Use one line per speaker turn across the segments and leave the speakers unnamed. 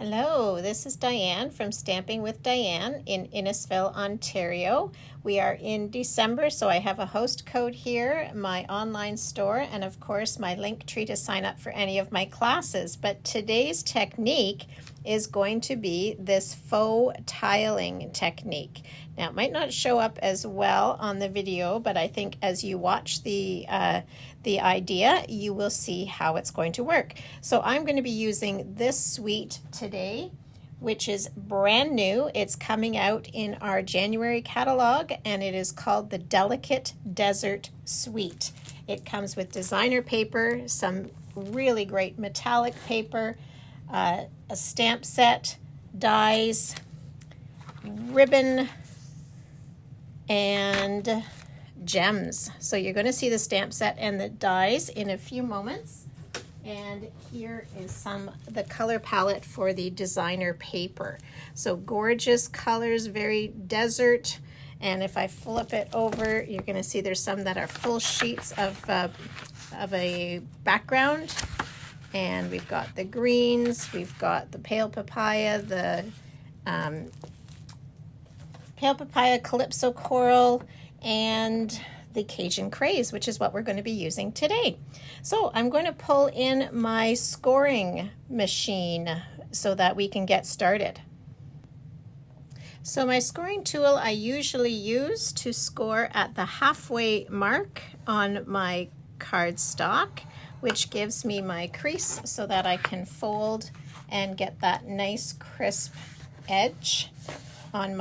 Hello, this is Diane from Stamping with Diane in Innisfil, Ontario. We are in December, so I have a host code here, my online store, and of course my link tree to sign up for any of my classes. But today's technique is going to be this faux tiling technique. Now, it might not show up as well on the video, but I think as you watch the idea, you will see how it's going to work. So I'm going to be using this suite today, which is brand new. It's coming out in our January catalog, and it is called the Delicate Desert Suite. It comes with designer paper, some really great metallic paper, a stamp set, dies, ribbon, and gems. So you're going to see the stamp set and the dies in a few moments. And here is the color palette for the designer paper. So gorgeous colors, very desert. And if I flip it over, you're going to see there's some that are full sheets of a background. And we've got the greens, we've got the pale papaya, the pale papaya calypso coral, and the Cajun craze, which is what we're going to be using today. So I'm going to pull in my scoring machine so that we can get started. So my scoring tool I usually use to score at the halfway mark on my cardstock, which gives me my crease so that I can fold and get that nice crisp edge on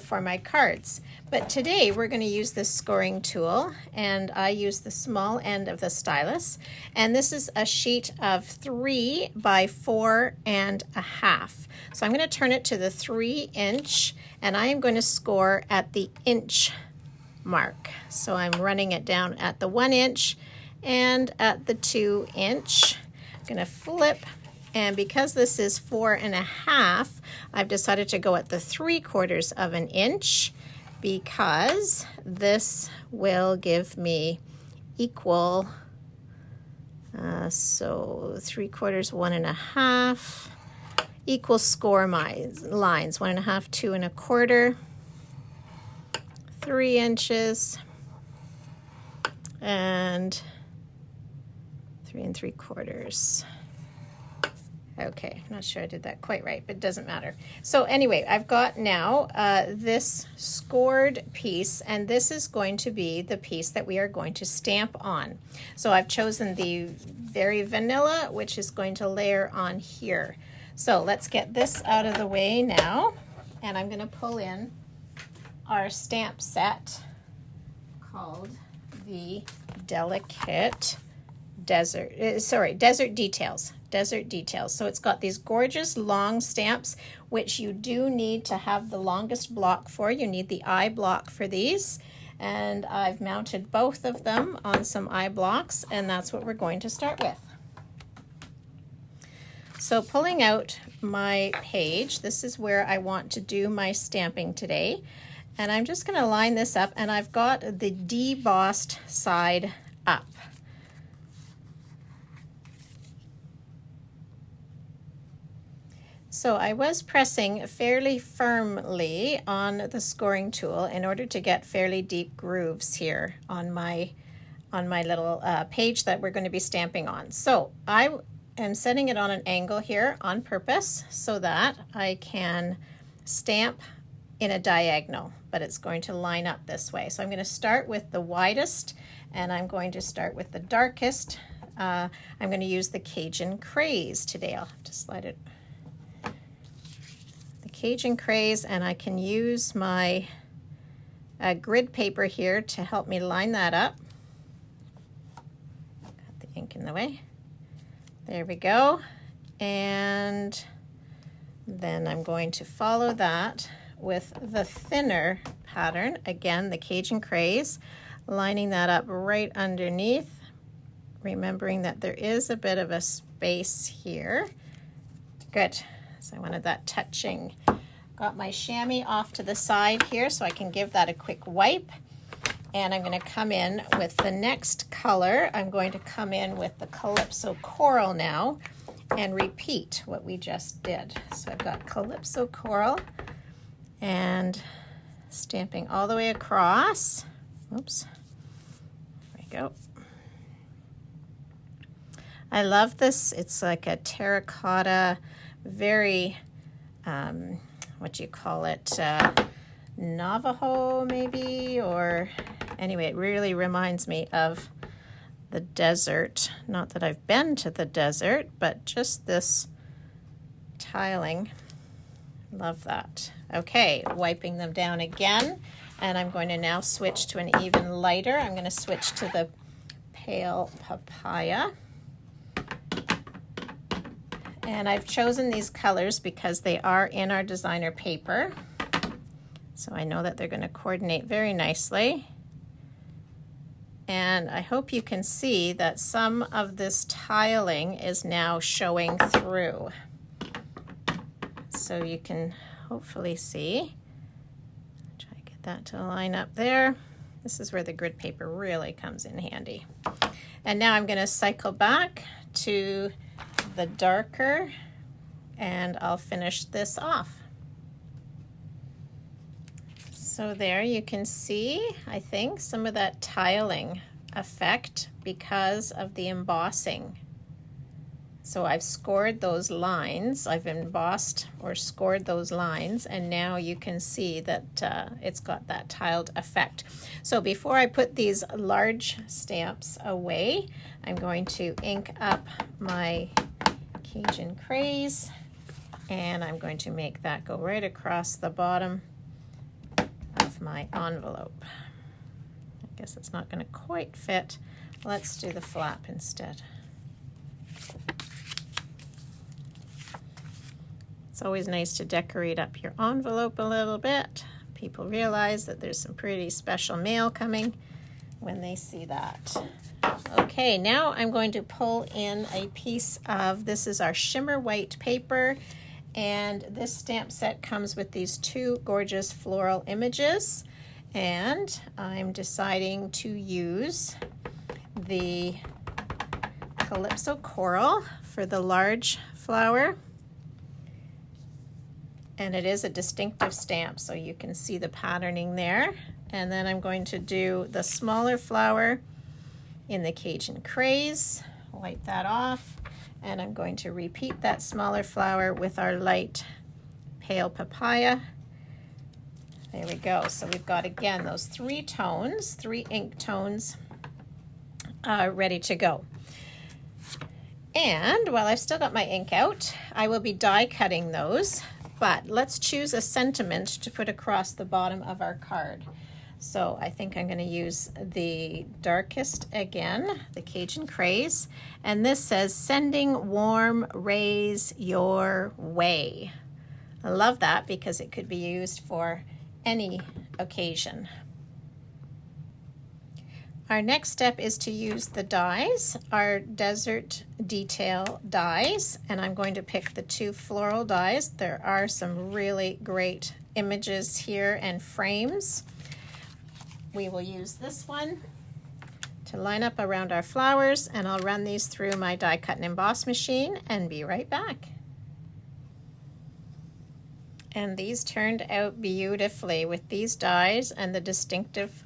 for my cards. But today we're going to use this scoring tool, and I use the small end of the stylus, and this is a sheet of 3 by 4.5. So I'm going to turn it to the 3-inch, and I am going to score at the inch mark. So I'm running it down at the 1-inch and at the 2-inch. I'm going to flip, and because this is 4.5, I've decided to go at the 3/4 of an inch, because this will give me equal, so 3/4, 1.5, equal score lines, 1.5, 2.25, 3 inches, and 3 3/4. Okay, I'm not sure I did that quite right, but it doesn't matter. So anyway, I've got now this scored piece, and this is going to be the piece that we are going to stamp on. So I've chosen the very vanilla, which is going to layer on here. So let's get this out of the way now, and I'm going to pull in our stamp set called the Delicate Desert Details. Desert Details. So it's got these gorgeous long stamps, which you do need to have the longest block for. You need the eye block for these, and I've mounted both of them on some eye blocks, and that's what we're going to start with. So pulling out my page, this is where I want to do my stamping today, and I'm just going to line this up, and I've got the debossed side up. So I was pressing fairly firmly on the scoring tool in order to get fairly deep grooves here on my little page that we're going to be stamping on. So I am setting it on an angle here on purpose so that I can stamp in a diagonal, but it's going to line up this way. So I'm going to start with the widest, and I'm going to start with the darkest. I'm going to use the Cajun craze today. I'll have to slide it. Cajun craze, and I can use my grid paper here to help me line that up. Got the ink in the way. There we go. And then I'm going to follow that with the thinner pattern, again the Cajun craze, lining that up right underneath, remembering that there is a bit of a space here. Good. So I wanted that touching. Got my chamois off to the side here so I can give that a quick wipe. And I'm going to come in with the next color. I'm going to come in with the Calypso Coral now. and repeat what we just did. So I've got Calypso Coral and stamping all the way across. Oops, there we go. I love this. It's like a terracotta, very, what do you call it, Navajo maybe, or anyway, it really reminds me of the desert. Not that I've been to the desert, but just this tiling. Love that. Okay, wiping them down again, and I'm going to now switch to an even lighter. I'm going to switch to the pale papaya. And I've chosen these colors because they are in our designer paper. So I know that they're going to coordinate very nicely. And I hope you can see that some of this tiling is now showing through. So you can hopefully see. Try to get that to line up there. This is where the grid paper really comes in handy. And now I'm going to cycle back to the darker, and I'll finish this off. So there you can see, I think, some of that tiling effect because of the embossing. So I've scored those lines, I've embossed or scored those lines, and now you can see that it's got that tiled effect. So before I put these large stamps away, I'm going to ink up my Cajun Craze, and I'm going to make that go right across the bottom of my envelope. I guess it's not going to quite fit. Let's do the flap instead. It's always nice to decorate up your envelope a little bit. People realize that there's some pretty special mail coming when they see that. Okay, now I'm going to pull in a piece of, this is our shimmer white paper, and this stamp set comes with these two gorgeous floral images, and I'm deciding to use the Calypso Coral for the large flower. And it is a distinctive stamp, so you can see the patterning there. And then I'm going to do the smaller flower in the Cajun Craze, wipe that off, and I'm going to repeat that smaller flower with our light pale papaya. There we go. So we've got, again, those three tones, three ink tones ready to go. And while I've still got my ink out, I will be die cutting those. But let's choose a sentiment to put across the bottom of our card. So I think I'm going to use the darkest again, the Cajun Craze. And this says, sending warm rays your way. I love that because it could be used for any occasion. Our next step is to use the dies, our Desert Detail dies, and I'm going to pick the two floral dies. There are some really great images here and frames. We will use this one to line up around our flowers, and I'll run these through my die cut and emboss machine and be right back. And these turned out beautifully with these dies and the distinctive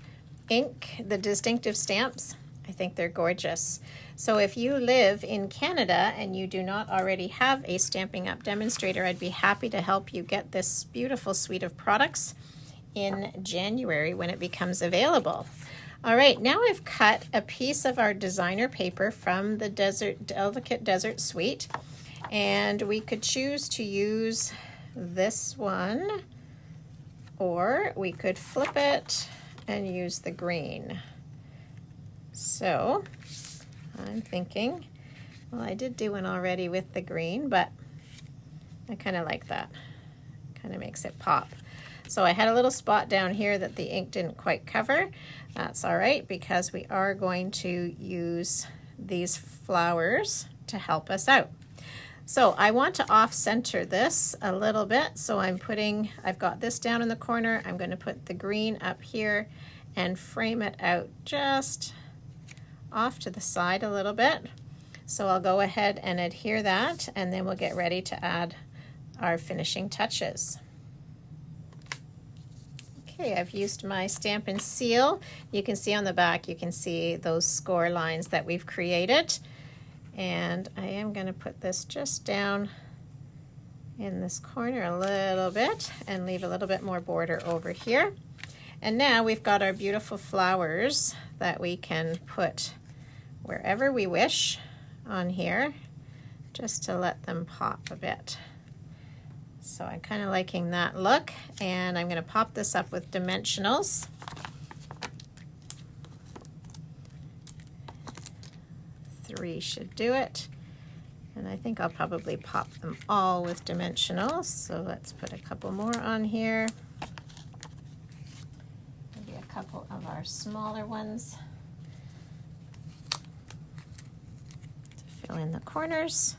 ink, the distinctive stamps. I think they're gorgeous. So if you live in Canada and you do not already have a Stampin' Up! Demonstrator, I'd be happy to help you get this beautiful suite of products in January when it becomes available. All right, now I've cut a piece of our designer paper from the Delicate Desert Suite, and we could choose to use this one, or we could flip it and use the green. So I'm thinking, well, I did do one already with the green, but I kind of like that. Kind of makes it pop. So I had a little spot down here that the ink didn't quite cover. That's all right, because we are going to use these flowers to help us out. So I want to off-center this a little bit, so I've got this down in the corner. I'm going to put the green up here and frame it out just off to the side a little bit. So I'll go ahead and adhere that, and then we'll get ready to add our finishing touches. Okay, I've used my Stampin' seal. You can see on the back, you can see those score lines that we've created. And I am going to put this just down in this corner a little bit and leave a little bit more border over here. And now we've got our beautiful flowers that we can put wherever we wish on here, just to let them pop a bit. So I'm kind of liking that look, and I'm going to pop this up with dimensionals. Three should do it. And I think I'll probably pop them all with dimensionals. So let's put a couple more on here. Maybe a couple of our smaller ones to fill in the corners.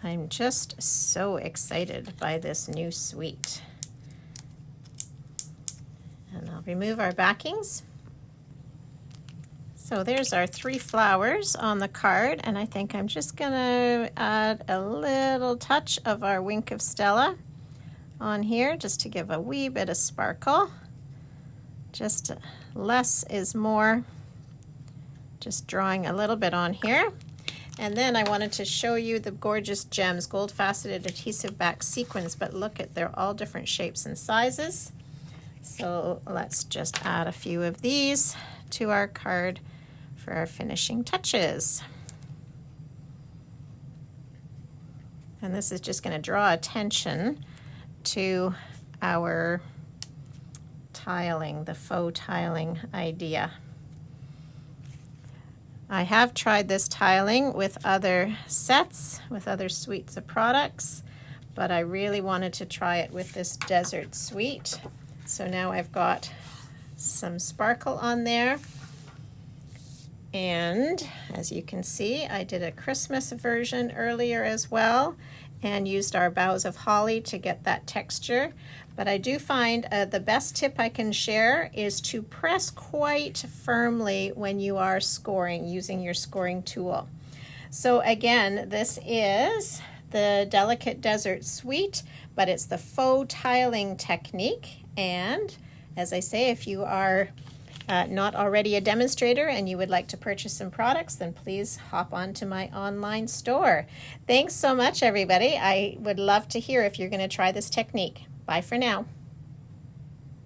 I'm just so excited by this new suite. And I'll remove our backings. So there's our 3 flowers on the card, and I think I'm just gonna add a little touch of our Wink of Stella on here just to give a wee bit of sparkle. Just less is more. Just drawing a little bit on here. And then I wanted to show you the gorgeous gems, gold faceted adhesive back sequins, but look at, they're all different shapes and sizes. So let's just add a few of these to our card for our finishing touches. And this is just going to draw attention to our tiling, the faux tiling idea. I have tried this tiling with other sets, with other suites of products, but I really wanted to try it with this desert suite. So now I've got some sparkle on there. And as you can see, I did a Christmas version earlier as well and used our boughs of holly to get that texture. But I do find the best tip I can share is to press quite firmly when you are scoring using your scoring tool. So again, this is the Delicate Desert Suite, but it's the faux tiling technique. And as I say, if you are not already a demonstrator and you would like to purchase some products, then please hop on to my online store. Thanks so much, everybody. I would love to hear if you're going to try this technique. Bye for now.